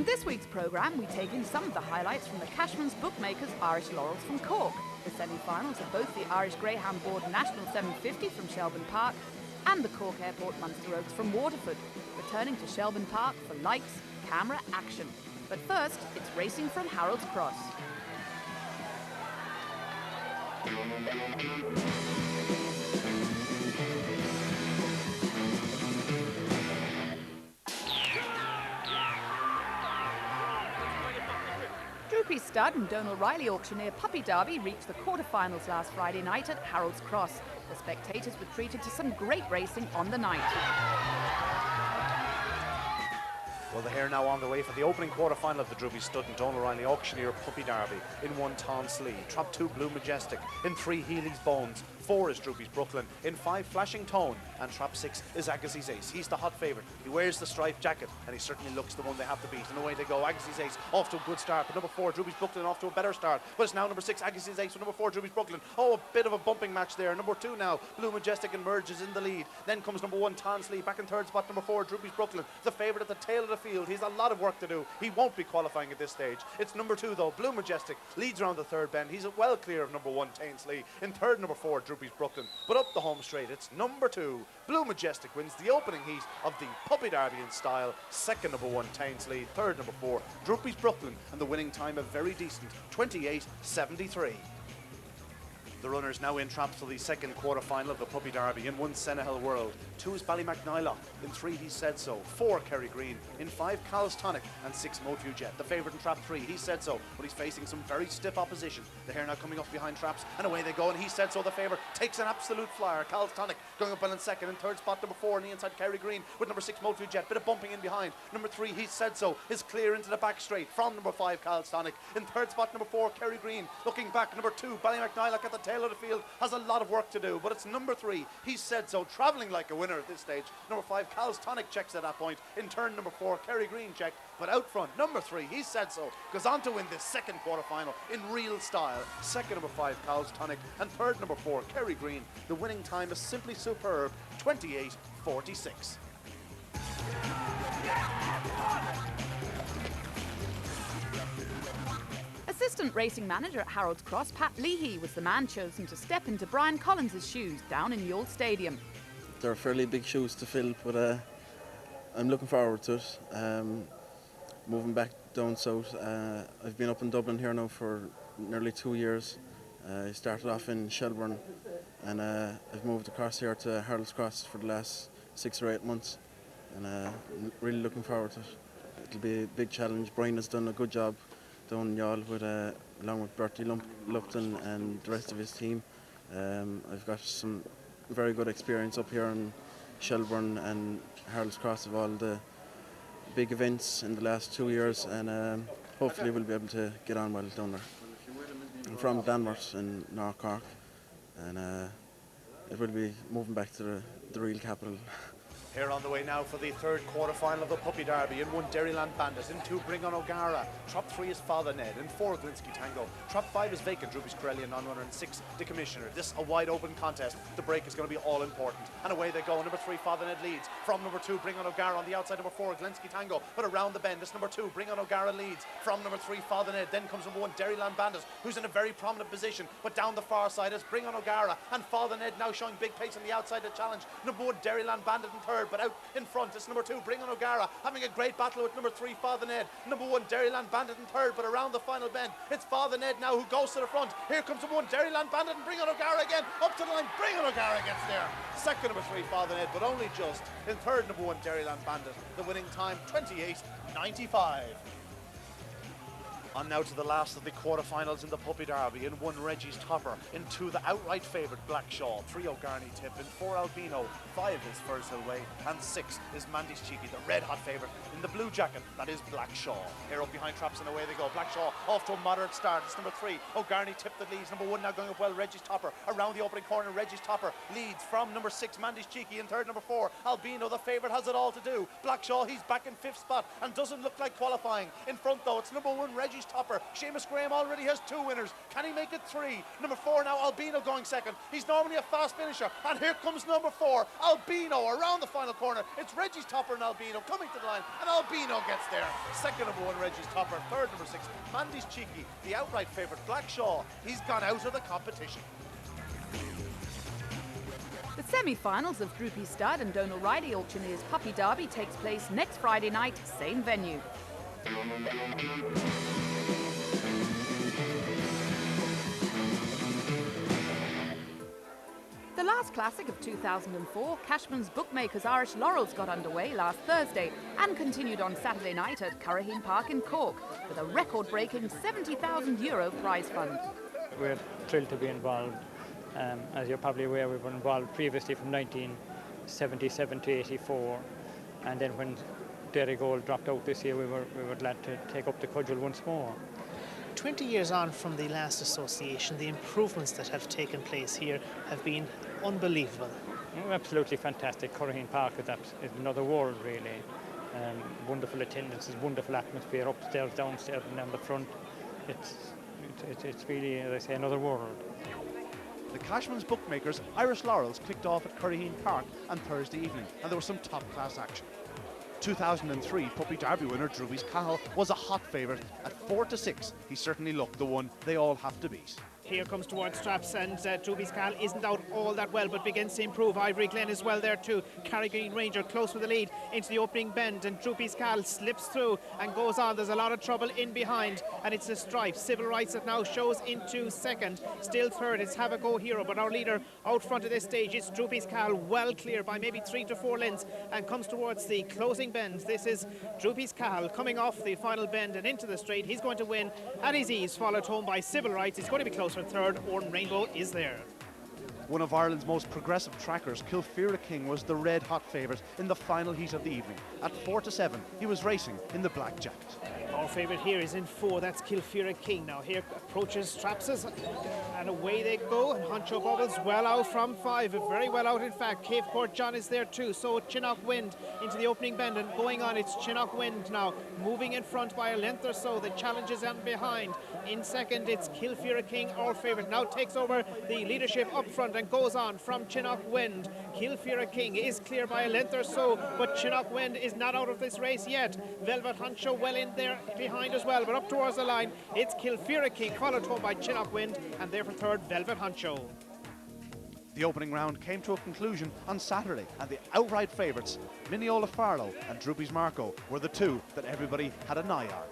On this week's programme, we take in some of the highlights from the Cashmans Bookmakers Irish Laurels from Cork. The semi-finals of both the Irish Greyhound National 750 from Shelbourne Park and the Cork Airport Munster Oaks from Waterford, returning to Shelbourne Park for lights, camera, action. But first, it's racing from Harold's Cross. Droopy Stud and Donal Riley auctioneer Puppy Derby reached the quarter-finals last Friday night at Harold's Cross. The spectators were treated to some great racing on the night. Well, the hare now on the way for the opening quarter-final of the Droopy Stud and Donal Riley auctioneer Puppy Derby. In 1, Tom Slee. Trap 2, Blue Majestic. In 3, Healy's Bones. 4 is Droopy's Brooklyn. In 5, Flashing Tone. And trap 6 is Agassiz Ace. He's the hot favourite. He wears the striped jacket and he certainly looks the one they have to beat. And away they go. Agassiz Ace off to a good start. But number 4, Droopy's Brooklyn off to a better start. But it's now number 6, Agassiz Ace with number 4, Droopy's Brooklyn. Oh, a bit of a bumping match there. Number 2 now, Blue Majestic emerges in the lead. Then comes number 1, Tonsley. Back in third spot, number 4, Droopy's Brooklyn. The favourite at the tail of the field. He's a lot of work to do. He won't be qualifying at this stage. It's number 2 though, Blue Majestic, leads around the third bend. He's well clear of number 1, Tainsley. In third, number 4, Droopy's Brooklyn. But up the home straight, it's number 2, Blue Majestic wins the opening heat of the Puppy Derby in style. Second, number 1, Tainsley. Third, number 4, Droopy's Brooklyn. And the winning time a very decent 28.73. The runners now in traps for the second quarter-final of the Puppy Derby. In 1, Senahil World. 2 is Ballymacnylock. In 3, He Said So. 4, Kerry Green. In 5, Cal's Tonic. And 6, Motu Jet. The favourite in trap 3, He Said So. But he's facing some very stiff opposition. The hare now coming up behind traps. And away they go. And He Said So, the favourite, takes an absolute flyer. Cal's Tonic going up well in second. In third spot, number 4 on the inside, Kerry Green. With number 6, Motu Jet. Bit of bumping in behind. Number 3, He Said So, is clear into the back straight from number 5, Cal's Tonic. In third spot, number 4, Kerry Green. Looking back, number 2, Ballymacnylock at the tail of the field. Has a lot of work to do, but it's number 3, He Said So, travelling like a winner at this stage. Number 5, Cal's Tonic checks at that point. In turn, number 4, Kerry Green checked, but out front, number 3, He Said So, goes on to win this second quarter-final in real style. Second, number 5, Cal's Tonic, and third, number 4, Kerry Green. The winning time is simply superb, 28.46. Assistant racing manager at Harold's Cross, Pat Leahy, was the man chosen to step into Brian Collins' shoes down in the old stadium. They're fairly big shoes to fill, but I'm looking forward to it. Moving back down south, I've been up in Dublin here now for nearly 2 years. I started off in Shelbourne, and I've moved across here to Harold's Cross for the last 6 or 8 months, and I'm really looking forward to it. It'll be a big challenge. Brian has done a good job down Youghal with, along with Bertie Lupton and the rest of his team. I've got some very good experience up here in Shelbourne and Harold's Cross of all the big events in the last 2 years, and hopefully we'll be able to get on well down there. I'm from Danmore in North Cork, and it will be moving back to the real capital. Here on the way now for the third quarter-final of the Puppy Derby. In 1, Dairyland Bandit. In 2, Bring On O'Gara. Trap 3 is Father Ned. In 4, Glinsky Tango. Trap 5 is Vacant, Droopy's Corelli and non-runner. And 6, the Commissioner. This a wide open contest. The break is going to be all important. And away they go. Number 3, Father Ned leads. From number 2, Bring On O'Gara on the outside. Number 4, Glinsky Tango. But around the bend, this number 2, Bring On O'Gara leads. From number 3, Father Ned. Then comes number 1, Dairyland Bandit, who's in a very prominent position. But down the far side is Bring On O'Gara. And Father Ned now showing big pace on the outside to challenge. Number 1, Dairyland Bandit in third. But out in front, it's number 2, Bring On O'Gara, having a great battle with number 3, Father Ned. Number 1, Dairyland Bandit in third, but around the final bend, it's Father Ned now who goes to the front. Here comes number 1, Dairyland Bandit, and Bring On O'Gara again, up to the line. Bring On O'Gara gets there. Second, number 3, Father Ned, but only just. In third, number 1, Dairyland Bandit. The winning time, 28.95. On now to the last of the quarterfinals in the Puppy Derby. In 1, Reggie's Topper. In 2, the outright favourite, Blackshaw. 3, O'Garney Tip. In 4, Albino. 5 is Furshill Way. And 6 is Mandy's Cheeky, the red hot favourite. In the blue jacket, that is Blackshaw. Here up behind traps and away they go. Blackshaw off to a moderate start. It's number 3, O'Garney Tip that leads. Number 1 now going up well, Reggie's Topper. Around the opening corner, Reggie's Topper leads from number 6, Mandy's Cheeky. In third, number 4, Albino, the favourite, has it all to do. Blackshaw, he's back in 5th spot and doesn't look like qualifying. In front though, it's number 1, Reggie's Reggie's Topper. Seamus Graham already has 2 winners. Can he make it 3? Number 4 now, Albino going second. He's normally a fast finisher. And here comes number 4, Albino, around the final corner. It's Reggie's Topper and Albino coming to the line, and Albino gets there. Second number 1, Reggie's Topper. Third, number 6, Mandy's Cheeky. The outright favourite, Blackshaw. He's gone out of the competition. The semi-finals of Droopy Stud and Donal Riley Auctioneers Puppy Derby takes place next Friday night, same venue. The last classic of 2004, Cashmans Bookmakers Irish Laurels, got underway last Thursday and continued on Saturday night at Cork Park in Cork with a record-breaking €70,000 prize fund. We're thrilled to be involved. As you're probably aware, we were involved previously from 1977 to 84, and then when Derry Gold dropped out this year, we were glad to take up the cudgel once more. 20 years on from the last association, the improvements that have taken place here have been unbelievable. Oh, absolutely fantastic. Cork Park is another world, really. Wonderful attendances, wonderful atmosphere upstairs, downstairs, and down the front. It's really, as I say, another world. The Cashmans Bookmakers Irish Laurels kicked off at Cork Park on Thursday evening, and there was some top-class action. 2003 Puppy Derby winner Drooby's Cahill was a hot favourite at 4-6. He certainly looked the one they all have to beat. Here comes towards straps, and Drooby's Cal isn't out all that well, but begins to improve. Ivory Glen is well there too. Carrigreen Ranger close with the lead into the opening bend, and Drooby's Cal slips through and goes on. There's a lot of trouble in behind, and it's a stripe. Civil Rights that now shows into second. Still third, it's Have a Go Hero, but our leader out front at this stage is Drooby's Cal, well clear by maybe 3 to 4 lengths, and comes towards the closing bend. This is Drooby's Cal coming off the final bend and into the straight. He's going to win at his ease, followed home by Civil Rights. It's going to be close for third. Orton Rainbow is there. One of Ireland's most progressive trackers, Kilfeara King, was the red-hot favourite in the final heat of the evening. At 4-7, he was racing in the black jacket. Our favourite here is in 4, that's Kilfeara King. Now here approaches Strapses, and away they go, and Honcho Bubbles well out from 5, very well out in fact. Cave Court John is there too, so Chinook Wind into the opening bend, and going on, it's Chinook Wind now, moving in front by a length or so. The challenge is on behind. In second, it's Kilfeara King, our favourite, now takes over the leadership up front and goes on from Chinook Wind. Kilfeara King is clear by a length or so, but Chinook Wind is not out of this race yet. Velvet Honcho well in there behind as well, but up towards the line, it's Kilfeara King, followed home by Chinook Wind, and there for third, Velvet Honcho. The opening round came to a conclusion on Saturday, and the outright favourites, Mineola Farlow and Droopy's Marco, were the two that everybody had an eye on.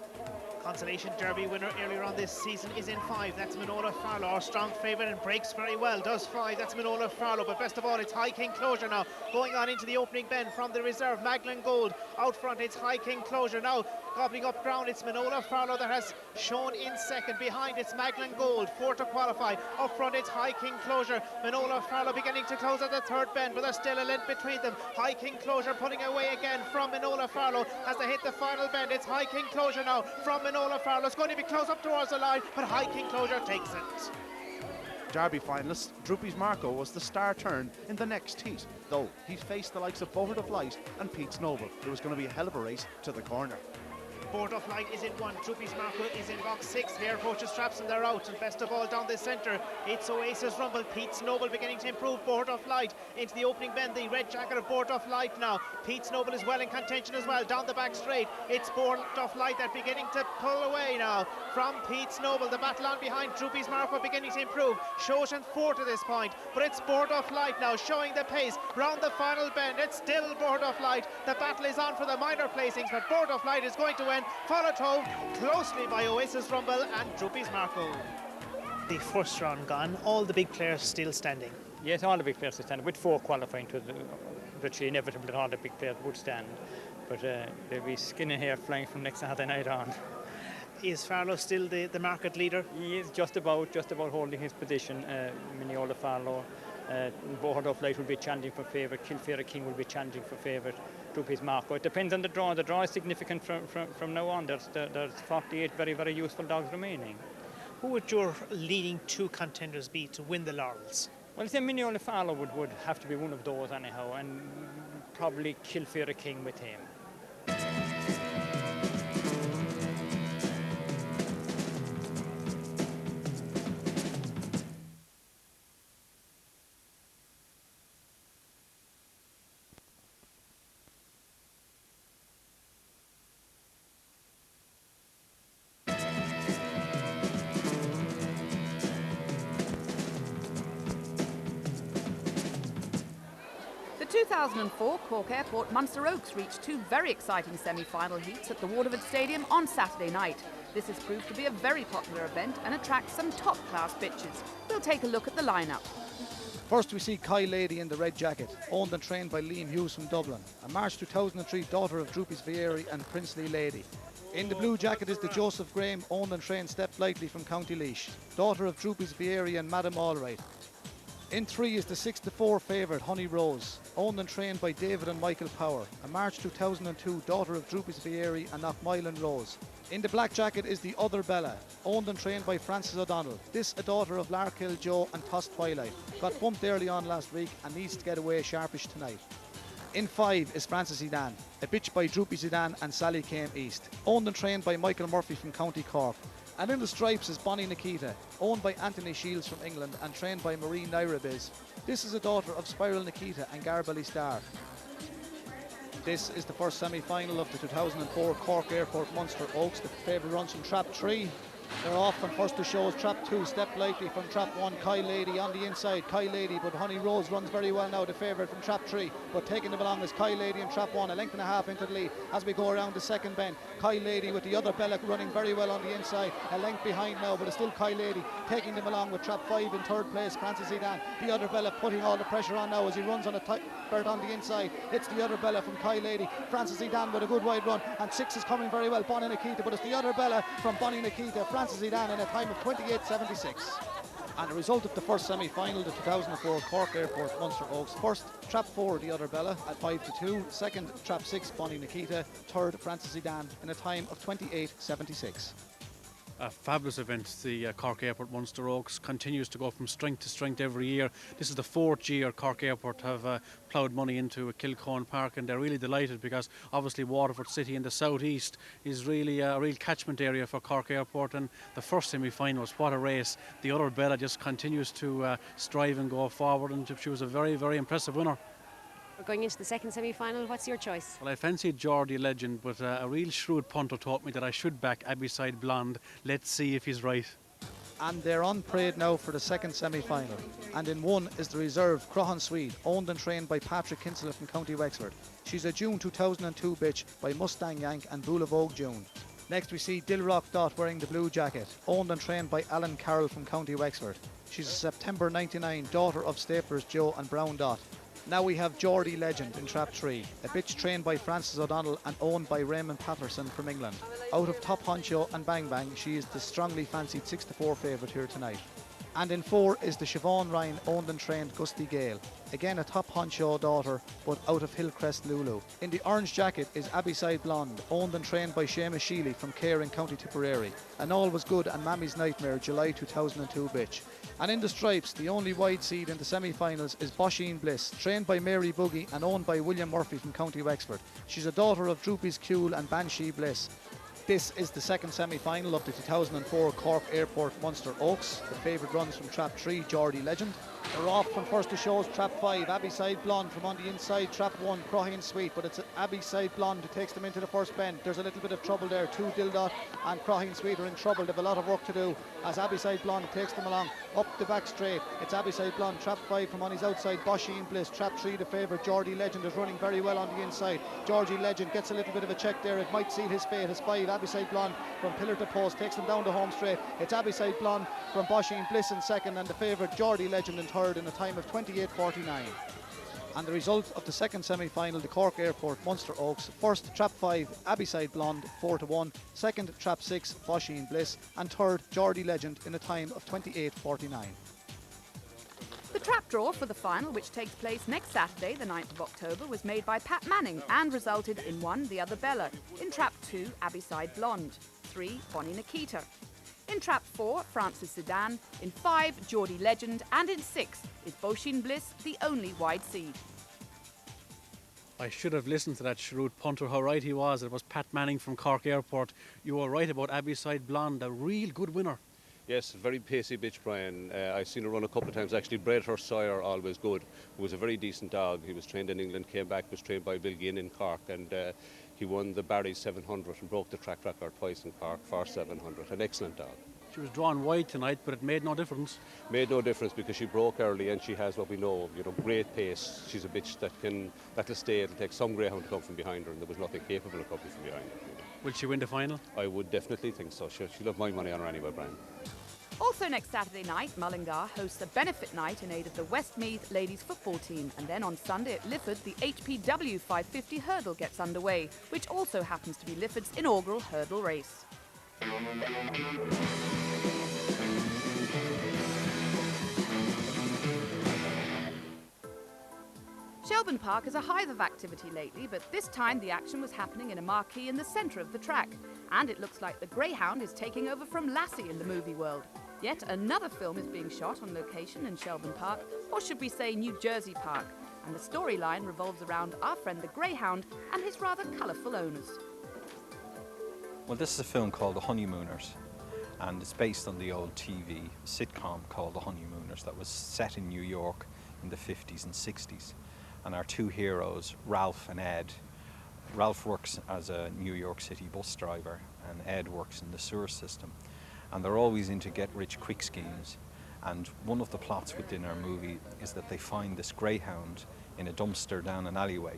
Consolation Derby winner earlier on this season is in 5. That's Mineola Farlow, our strong favourite, and breaks very well. Does 5. That's Mineola Farlow. But best of all, it's High King Closure now. Going on into the opening bend from the reserve, Magdalen Gold. Out front, it's High King Closure. Now gobbling up ground, it's Mineola Farlow that has shown in second. Behind, it's Magdalen Gold. 4 to qualify. Up front, it's High King Closure. Mineola Farlow beginning to close at the third bend, but there's still a length between them. High King Closure pulling away again from Mineola Farlow as they hit the final bend. It's High King Closure now from Mineola Farlow. It's going to be close up towards the line, but High King Closure takes it. Derby finalist Droopy's Marco was the star turn in the next heat, though he faced the likes of Board of Light and Pete's Noble. It was going to be a hell of a race to the corner. Board of Light is in 1, Droopy's Marco is in box 6. Here approaches Straps and they're out, and best of all down the centre, it's Oasis Rumble. Pete's Noble beginning to improve. Board of Light into the opening bend, the red jacket of Board of Light now. Pete's Noble is well in contention as well, down the back straight. It's Board of Light that beginning to pull away now from Pete's Noble. The battle on behind, Droopy's Marco beginning to improve. Shoshan 4 to this point, but it's Board of Light now showing the pace round the final bend. It's still Board of Light. The battle is on for the minor placings, but Board of Light is going to win, followed home closely by Oasis Rumble and Droopy's Marco. The first round gone, all the big players still standing. Yes, all the big players are standing, with 4 qualifying to the virtually inevitable that all the big players would stand. But there'll be skin and hair flying from next Saturday night on. Is Farlow still the market leader? He is just about holding his position. Mineola Farlow, Board of Light will be challenging for favourite. Kilfeara King will be challenging for favourite. Droopy's Marco. It depends on the draw. The draw is significant from now on. There's 48 very, very useful dogs remaining. Who would your leading 2 contenders be to win the Laurels? Well, I say Mineola Farlow would have to be one of those anyhow, and probably Kilfeara King with him. 2004 Cork Airport Munster Oaks reached two very exciting semi-final heats at the Waterford Stadium on Saturday night. This has proved to be a very popular event and attracts some top-class bitches. We'll take a look at the lineup. First we see Kai Lady in the red jacket, owned and trained by Liam Hughes from Dublin, a March 2003 daughter of Droopy's Vieri and Princely Lady. In the blue jacket is the Joseph Graham, owned and trained Step Lightly from County Laois, daughter of Droopy's Vieri and Madam Allright. In 3 is the 6-4 favourite Honey Rose, owned and trained by David and Michael Power, a March 2002 daughter of Droopy's Vieri and Knockmylan Rose. In the black jacket is the other Bella, owned and trained by Frances O'Donnell, this a daughter of Larkhill Joe and Toss Twilight. Got bumped early on last week and needs to get away sharpish tonight. In 5 is Frances Zidane, a bitch by Droopy Zidane and Sally Came East, owned and trained by Michael Murphy from County Cork. And in the stripes is Bonnie Nikita, owned by Anthony Shields from England and trained by Marie Nairabiz. This is a daughter of Spiral Nikita and Garbally Star. This is the first semi-final of the 2004 Cork Airport Munster Oaks. The favourite runs from Trap 3. They're off from first to shows. Trap 2, Step Lightly from Trap 1. Kai Lady on the inside. Kai Lady, but Honey Rose runs very well now, the favourite from Trap 3. But taking them along is Kai Lady in Trap 1, a length and a half into the lead as we go around the second bend. Kai Lady with the other Bella running very well on the inside, a length behind now, but it's still Kai Lady taking them along with Trap 5 in third place. Francis Zidane, the other Bella putting all the pressure on now as he runs on a tight bird on the inside. It's the other Bella from Kai Lady. Francis Zidane with a good wide run, and 6 is coming very well, Bonnie Nikita, but it's the other Bella from Bonnie Nikita, Francis Zidane, in a time of 28.76. And the result of the first semi-final, the 2004 Cork Airport Munster Oaks. First, Trap 4, the other Bella, at 5-2. Second, Trap 6, Bonnie Nikita. Third, Francis Zidane, in a time of 28.76. A fabulous event. The Cork Airport Munster Oaks continues to go from strength to strength every year. This is the 4th year Cork Airport have ploughed money into Kilcoan Park, and they're really delighted because obviously Waterford City in the southeast is really a real catchment area for Cork Airport. And the first semi-finals, what a race. The other Bella just continues to strive and go forward, and she was a very, very impressive winner. We're going into the second semi-final. What's your choice? Well, I fancied Geordie Legend, but a real shrewd punter taught me that I should back Abbeyside Blonde. Let's see if he's right. And they're on parade now for the second semi-final. And in 1 is the reserve Croghan Swede, owned and trained by Patrick Kinsella from County Wexford. She's a June 2002 bitch by Mustang Yank and Bull of Oak June. Next we see Dilrock Dot wearing the blue jacket, owned and trained by Alan Carroll from County Wexford. She's a September 99 daughter of Staplers Joe and Brown Dot. Now we have Geordie Legend in Trap 3, a bitch trained by Francis O'Donnell and owned by Raymond Patterson from England. Out of Top Honcho and Bang Bang, she is the strongly fancied 6-4 favourite here tonight. And in 4 is the Siobhan Ryan, owned and trained Gusty Gale. Again a Top Honcho daughter, but out of Hillcrest Lulu. In the orange jacket is Abbeyside Blonde, owned and trained by Seamus Sheely from Care in County Tipperary. And All Was Good and Mammy's Nightmare, July 2002 bitch. And in the stripes, the only wide seed in the semi-finals is Bosheen Bliss, trained by Mary Boogie and owned by William Murphy from County Wexford. She's a daughter of Droopy's Kuhl and Banshee Bliss. This is the second semi-final of the 2004 Cork Airport Munster Oaks. The favourite runs from Trap 3, Geordie Legend. They're off from first to shows. Trap 5, Abbeyside Blonde from on the inside. Trap 1, Croghan Sweet, but it's Abbeyside Blonde who takes them into the first bend. There's a little bit of trouble there. 2 Dildot and Croghan Sweet are in trouble. They have a lot of work to do as Abbeyside Blonde takes them along up the back straight. It's Abbeyside Blonde, Trap 5 from on his outside. Bosheen Bliss, Trap 3 the favourite. Geordie Legend is running very well on the inside. Geordie Legend gets a little bit of a check there. It might seal his fate as 5, Abbeyside Blonde from pillar to post takes them down the home straight. It's Abbeyside Blonde from Bosheen Bliss in second, and the favourite Geordie Legend in third in a time of 28.49. And the result of the second semi-final, the Cork Airport Munster Oaks. First, Trap 5, Abbeyside Blonde, 4-1. Second, Trap 6, Bosheen Bliss. And third, Geordie Legend in a time of 28.49. The trap draw for the final, which takes place next Saturday, the 9th of October, was made by Pat Manning and resulted in 1, the other Bella. In Trap 2, Abbeyside Blonde. 3, Bonnie Nikita. In Trap 4, Francis Zidane. In 5, Geordie Legend. And in 6 is Bosheen Bliss, the only wide seed. I should have listened to that shrewd punter, how right he was. It was Pat Manning from Cork Airport. You were right about Abbeyside Blonde, a real good winner. Yes, very pacey bitch, Brian. I've seen her run a couple of times. Actually, bred her sire, Always Good, who was a very decent dog. He was trained in England, came back, was trained by Bill Ginn in Cork, and he won the Barry 700 and broke the track record twice in Cork for 700. An excellent dog. She was drawn wide tonight, but it made no difference. Made no difference because she broke early and she has what we know, great pace. She's a bitch that'll stay. It'll take some greyhound to come from behind her, and there was nothing capable of coming from behind her. Will she win the final? I would definitely think so. She'll have my money on her anyway, Brian. Also next Saturday night, Mullingar hosts a benefit night in aid of the Westmeath ladies football team. And then on Sunday at Lifford, the HPW 550 hurdle gets underway, which also happens to be Lifford's inaugural hurdle race. Shelbourne Park is a hive of activity lately, but this time the action was happening in a marquee in the centre of the track. And it looks like the Greyhound is taking over from Lassie in the movie world. Yet another film is being shot on location in Shelbourne Park, or should we say New Jersey Park. And the storyline revolves around our friend the Greyhound and his rather colourful owners. Well, this is a film called The Honeymooners, and it's based on the old TV sitcom called The Honeymooners that was set in New York in the 50s and 60s. And our two heroes, Ralph and Ed. Ralph works as a New York City bus driver and Ed works in the sewer system. And they're always into get-rich-quick schemes. And one of the plots within our movie is that they find this greyhound in a dumpster down an alleyway.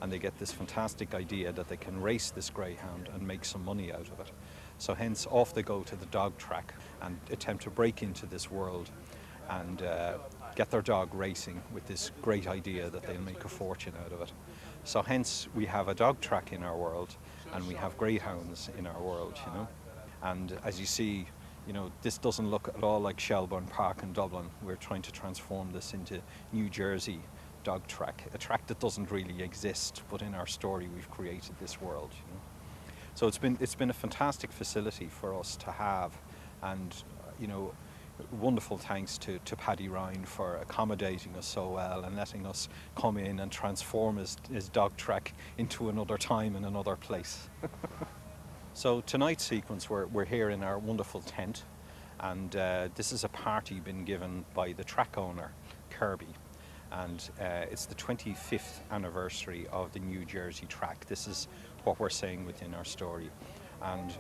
And they get this fantastic idea that they can race this greyhound and make some money out of it. So hence off they go to the dog track and attempt to break into this world and get their dog racing with this great idea that they'll make a fortune out of it. So hence we have a dog track in our world and we have greyhounds in our world, And as you see, this doesn't look at all like Shelbourne Park in Dublin. We're trying to transform this into New Jersey dog track, a track that doesn't really exist, but in our story we've created this world. So it's been a fantastic facility for us to have, and wonderful thanks to Paddy Ryan for accommodating us so well and letting us come in and transform his dog track into another time and another place. So tonight's sequence, we're here in our wonderful tent, and this is a party been given by the track owner, Kirby. And it's the 25th anniversary of the New Jersey track. This is what we're saying within our story. And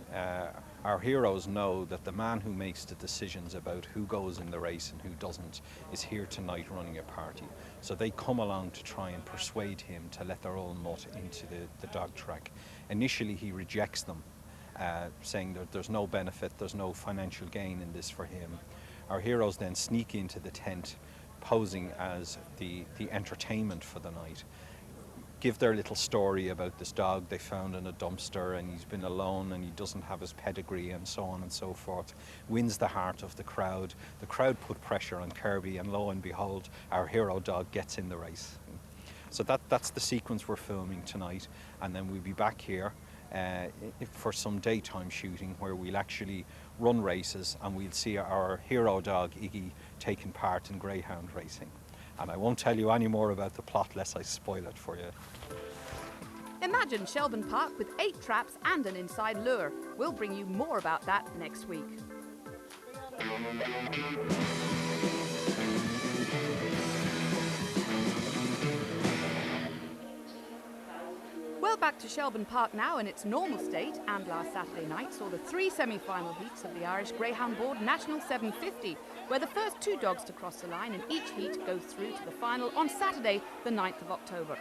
our heroes know that the man who makes the decisions about who goes in the race and who doesn't is here tonight running a party. So they come along to try and persuade him to let their own nut into the dog track. Initially he rejects them, saying that there's no benefit, there's no financial gain in this for him. Our heroes then sneak into the tent, posing as the entertainment for the night, give their little story about this dog they found in a dumpster and he's been alone and he doesn't have his pedigree and so on and so forth, wins the heart of the crowd. The crowd put pressure on Kirby and lo and behold, our hero dog gets in the race. So that's the sequence we're filming tonight, and then we'll be back here for some daytime shooting where we'll actually run races and we'll see our hero dog Iggy taking part in greyhound racing. And I won't tell you any more about the plot lest I spoil it for you. Imagine Shelbourne Park with 8 traps and an inside lure. We'll bring you more about that next week. Well, back to Shelbourne Park now in its normal state, and last Saturday night saw the 3 semi-final heats of the Irish Greyhound Board National 750, where the first 2 dogs to cross the line in each heat go through to the final on Saturday, the 9th of October.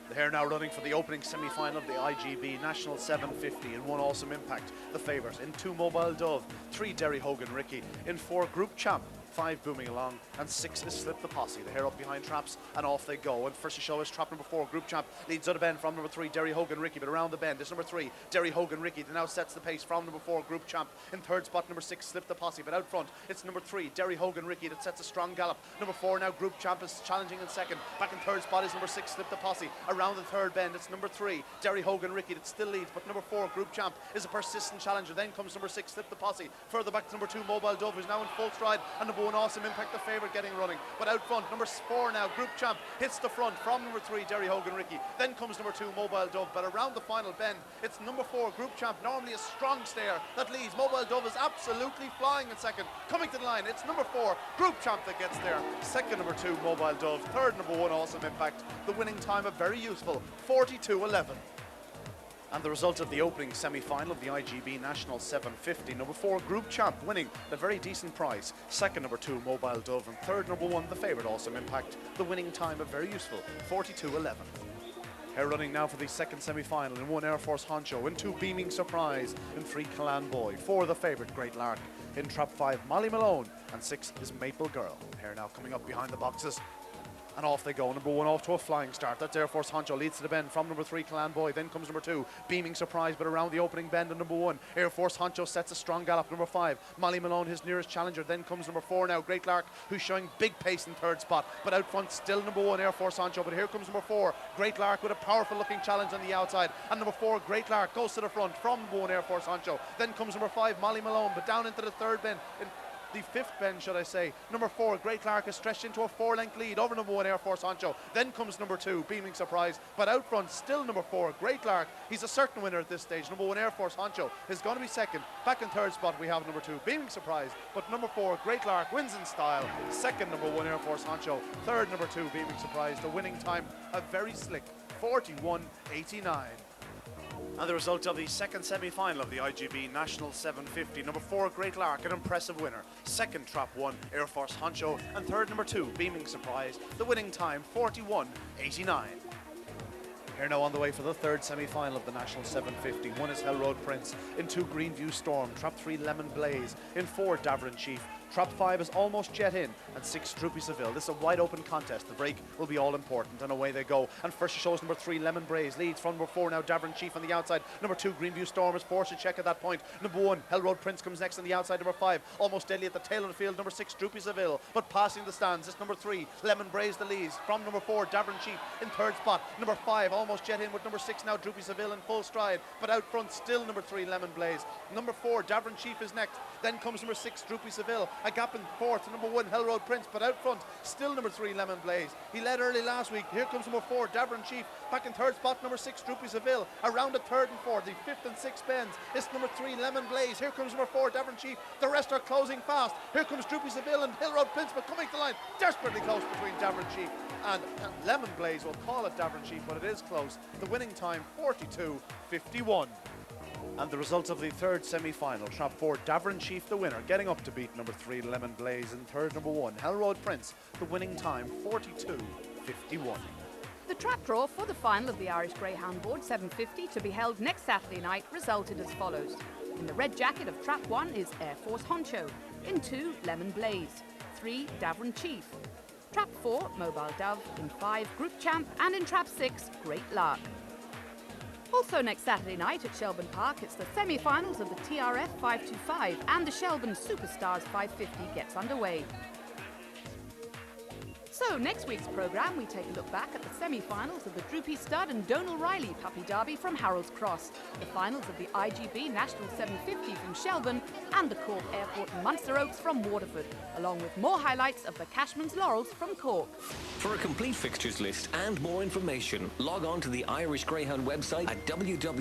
The hare now running for the opening semi-final of the IGB National 750 in 1 Awesome Impact, the favourite, in 2 Mobile Dove, 3 Derry Hogan Ricky, in 4 Group Champ, 5 Booming Along, and 6 is Slip the Posse. The hare up behind traps, and off they go. And first to show is trap number 4, Group Champ, leads out of bend from number 3, Derry Hogan Ricky, but around the bend is number 3, Derry Hogan Ricky, that now sets the pace from number 4, Group Champ. In 3rd spot, number 6, Slip the Posse, but out front, it's number 3, Derry Hogan Ricky, that sets a strong gallop. Number 4 now, Group Champ, is challenging in 2nd. Back in 3rd spot is number 6, Slip the Posse. Around the 3rd bend, it's number 3, Derry Hogan Ricky, that still leads, but number 4, Group Champ, is a persistent challenger. Then comes number 6, Slip the Posse. Further back to number 2, Mobile Dove, who's now in full stride, and number 1, Awesome Impact, the favourite, getting running. But out front, number 4 now, Group Champ, hits the front from number 3, Derry Hogan Ricky. Then comes number 2, Mobile Dove. But around the final bend, it's number 4, Group Champ, normally a strong stayer, that leads. Mobile Dove is absolutely flying in 2nd. Coming to the line, it's number 4, Group Champ, that gets there. 2nd, number 2, Mobile Dove. 3rd, number 1, Awesome Impact. The winning time, a very useful 42:11. And the result of the opening semi-final of the IGB National 750, number 4 Group Champ winning the very decent prize. Second, number 2 Mobile Dove, and third, number 1 the favourite Awesome Impact. The winning time, a very useful 42.11. Here running now for the second semi-final in 1 Air Force Honcho, in 2 Beaming Surprise, in 3 Callan Boy, 4 the favourite Great Lark, in trap 5 Molly Malone, and 6 is Maple Girl. Here now coming up behind the boxes. And off they go. Number 1 off to a flying start. That's Air Force Honcho, leads to the bend from number 3 Callan Boy. Then comes number 2 Beaming Surprise, but around the opening bend. And number 1 Air Force Honcho sets a strong gallop. Number 5 Molly Malone, his nearest challenger. Then comes number 4 now Great Lark, who's showing big pace in third spot, but out front still number 1 Air Force Honcho. But here comes number 4 Great Lark with a powerful looking challenge on the outside, and number 4 Great Lark goes to the front from number 1 Air Force Honcho. Then comes number 5 Molly Malone, but down into the third bend, the fifth bend should I say, number 4 Great Lark is stretched into a 4-length lead over number 1 Air Force Honcho. Then comes number 2 Beaming Surprise, but out front still number 4 Great Lark. He's a certain winner at this stage. Number 1 Air Force Honcho is going to be second. Back in third spot we have number 2 Beaming Surprise, but number 4 Great Lark wins in style. Second, number 1 Air Force Honcho. Third, number 2 Beaming Surprise. The winning time, a very slick 41.89. And the result of the second semi-final of the IGB National 750, number 4 Great Lark, an impressive winner. Second, trap 1 Air Force Honcho, and third, number 2 Beaming Surprise. The winning time 41.89. Here now on the way for the third semi-final of the National 750. 1 is Hell Road Prince, in 2 Greenview Storm, trap 3 Lemon Blaze, in 4 Davern Chief. Trap 5 is Almost Jet In, and 6 Droopy Seville. This is a wide open contest. The break will be all important, and away they go. And first shows number 3 Lemon Blaze, leads from number 4 now Davern Chief on the outside. Number 2 Greenview Storm is forced to check at that point. Number 1 Hell Road Prince comes next on the outside. Number 5 Almost Deadly at the tail of the field. Number 6 Droopy Seville, but passing the stands it's number 3 Lemon Blaze the leads from number 4 Davern Chief in third spot. Number 5 Almost Jet In with number 6 now Droopy Seville in full stride, but out front still number 3 Lemon Blaze. Number 4 Davern Chief is next. Then comes number 6 Droopy Seville, a gap in fourth to number 1 Hell Road Prince, but out front still number 3 Lemon Blaze. He led early last week. Here comes number 4 Davern Chief, back in third spot number 6 Droopy Seville. Around the third and fourth, the fifth and sixth bends, it's number 3 Lemon Blaze. Here comes number 4 Davern Chief. The rest are closing fast. Here comes Droopy Seville and Hell Road Prince, but coming to the line desperately close between Davern Chief and Lemon Blaze. We'll call it Davern Chief, but it is close. The winning time 42.51. And the result of the third semi-final, trap 4 Davern Chief the winner, getting up to beat number 3 Lemon Blaze, and third number 1 Hell Road Prince. The winning time 42.51. The trap draw for the final of the Irish Greyhound Board 750 to be held next Saturday night resulted as follows. In the red jacket of trap 1 is Air Force Honcho, in 2 Lemon Blaze, 3 Davern Chief, trap 4 Mobile Dove, in 5 Group Champ, and in trap 6 Great Lark. Also next Saturday night at Shelbourne Park, it's the semi-finals of the TRF 525 and the Shelbourne Superstars 550 gets underway. So next week's programme, we take a look back at the semi-finals of the Droopy Stud and Donal Riley Puppy Derby from Harold's Cross, the finals of the IGB National 750 from Shelbourne, and the Cork Airport Munster Oaks from Waterford, along with more highlights of the Cashmans Laurels from Cork. For a complete fixtures list and more information, log on to the Irish Greyhound website at www.igb.ie.